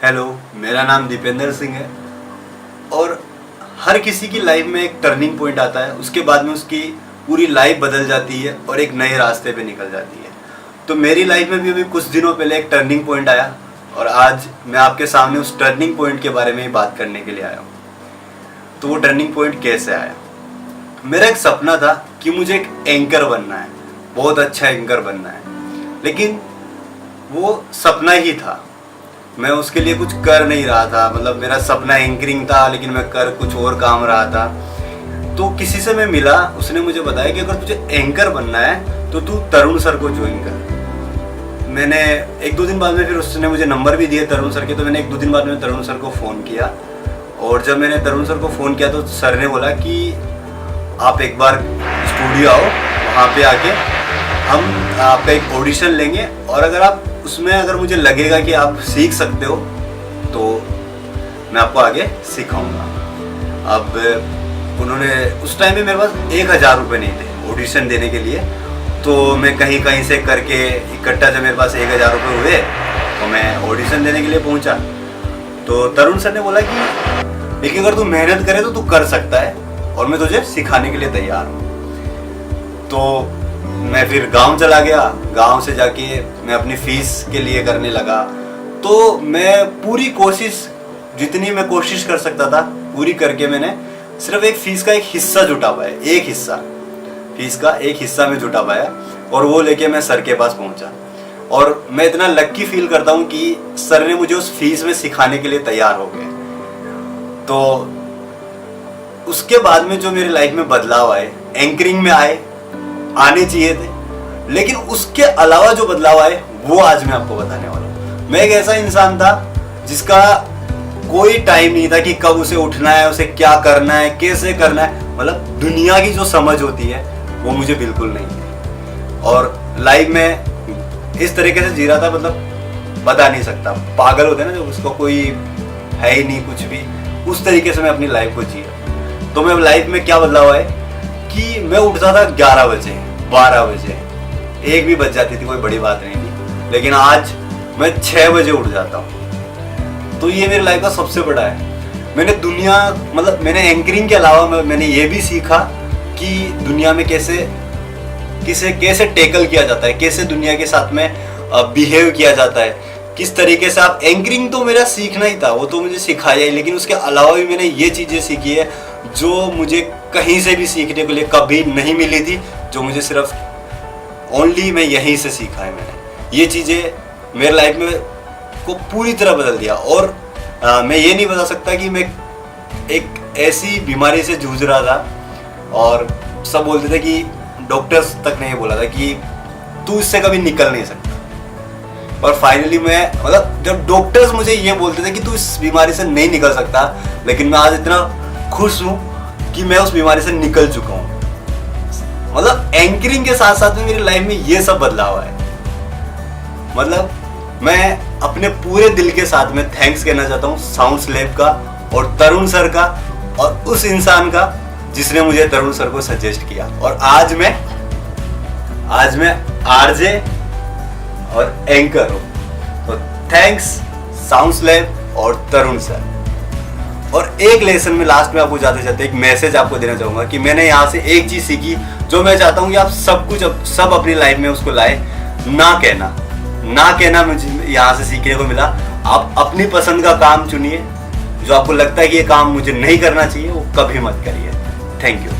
Hello, मेरा नाम दीपेंद्र सिंह है और हर किसी की लाइफ में एक टर्निंग पॉइंट आता है। उसके बाद में उसकी पूरी लाइफ बदल जाती है और एक नए रास्ते पे निकल जाती है। तो मेरी लाइफ में भी अभी कुछ दिनों पहले एक टर्निंग पॉइंट आया और आज मैं आपके सामने उस टर्निंग पॉइंट के बारे में ही बात करने के लिए आया हूँ। तो वो टर्निंग पॉइंट कैसे आया? मेरा एक सपना था कि मुझे एक एंकर बनना है, बहुत अच्छा एंकर बनना है, लेकिन वो सपना ही था। मैं उसके लिए कुछ कर नहीं रहा था। मतलब मेरा सपना एंकरिंग था, लेकिन मैं कर कुछ और काम रहा था। तो किसी से मैं मिला, उसने मुझे बताया कि अगर तुझे एंकर बनना है तो तू तरुण सर को ज्वाइन कर। मैंने एक दो दिन बाद में, फिर उसने मुझे नंबर भी दिए तरुण सर के, तो मैंने एक दो दिन बाद में तरुण सर को फ़ोन किया। और जब मैंने तरुण सर को फ़ोन किया तो सर ने बोला कि आप एक बार स्टूडियो आओ, वहाँ पे आके हम आपका एक ऑडिशन लेंगे और अगर आप उसमें अगर मुझे लगेगा कि आप सीख सकते हो तो मैं आपको आगे सिखाऊंगा। अब उन्होंने उस टाइम में मेरे पास 1000 रुपये नहीं थे ऑडिशन देने के लिए। तो मैं कहीं कहीं से करके इकट्ठा जब मेरे पास 1000 रुपये हुए तो मैं ऑडिशन देने के लिए पहुंचा। तो तरुण सर ने बोला कि देखिए, अगर तू मेहनत करे तो तू कर सकता है और मैं तुझे सिखाने के लिए तैयार हूँ। तो मैं फिर गांव चला गया। गांव से जाके मैं अपनी फीस के लिए करने लगा। तो मैं पूरी कोशिश, जितनी मैं कोशिश कर सकता था पूरी करके मैंने सिर्फ एक फीस का एक हिस्सा जुटा पाया। एक हिस्सा फीस का एक हिस्सा में जुटा पाया और वो लेके मैं सर के पास पहुंचा। और मैं इतना लक्की फील करता हूँ कि सर ने मुझे उस फीस में सिखाने के लिए तैयार हो गए। तो उसके बाद में जो मेरी लाइफ में बदलाव आए, एंकरिंग में आने चाहिए थे, लेकिन उसके अलावा जो बदलाव आए वो आज मैं आपको बताने वाला हूँ। मैं एक ऐसा इंसान था जिसका कोई टाइम नहीं था कि कब उसे उठना है, उसे क्या करना है, कैसे करना है। मतलब दुनिया की जो समझ होती है वो मुझे बिल्कुल नहीं है। और लाइफ में इस तरीके से जी रहा था, मतलब बता नहीं सकता। पागल होते हैं ना, जब उसको कोई है ही नहीं कुछ भी, उस तरीके से मैं अपनी लाइफ को जी रहा। तो मैं लाइफ में क्या बदलाव है कि मैं उठता था 11 बजे, 12 बजे, 1 भी बज जाती थी, कोई बड़ी बात नहीं थी। लेकिन आज मैं 6 बजे उठ जाता हूँ। तो ये मेरी लाइफ का सबसे बड़ा है। मैंने एंकरिंग के अलावा मैंने ये भी सीखा कि दुनिया में कैसे टैकल किया जाता है, कैसे दुनिया के साथ में बिहेव किया जाता है, किस तरीके से आप। एंकरिंग तो मेरा सीखना ही था, वो तो मुझे सिखाया ही, लेकिन उसके अलावा भी मैंने ये चीज़ें सीखी है जो मुझे कहीं से भी सीखने के लिए कभी नहीं मिली थी, जो मुझे सिर्फ ओनली मैं यहीं से सीखा है। मैंने ये चीज़ें मेरे लाइफ में को पूरी तरह बदल दिया। और मैं ये नहीं बता सकता कि मैं एक ऐसी बीमारी से जूझ रहा था और सब बोलते थे कि डॉक्टर्स तक ने ये बोला था कि तू इससे कभी निकल नहीं सकता। और फाइनली मैं, मतलब जब डॉक्टर्स मुझे ये बोलते थे कि तू इस बीमारी से नहीं निकल सकता, लेकिन मैं आज इतना खुश हूँ कि मैं उस बीमारी से निकल चुका हूँ। मतलब एंकरिंग के साथ साथ में मेरी लाइफ में ये सब बदलाव है। मतलब मैं अपने पूरे दिल के साथ में थैंक्स कहना चाहता हूँ साउंड्स लैब का और तरुण सर का और उस इंसान का जिसने मुझे तरुण सर को सजेस्ट किया। और आज मैं आरजे और एंकर हूँ। तो थैंक्स साउंड्स लैब और तरुण सर। और एक लेसन में लास्ट में आपको जाते जाते एक मैसेज आपको देना चाहूँगा कि मैंने यहाँ से एक चीज़ सीखी जो मैं चाहता हूँ कि आप सब अपनी लाइफ में उसको लाए। ना कहना मुझे यहाँ से सीखने को मिला। आप अपनी पसंद का काम चुनिए। जो आपको लगता है कि ये काम मुझे नहीं करना चाहिए, वो कभी मत करिए। Thank you.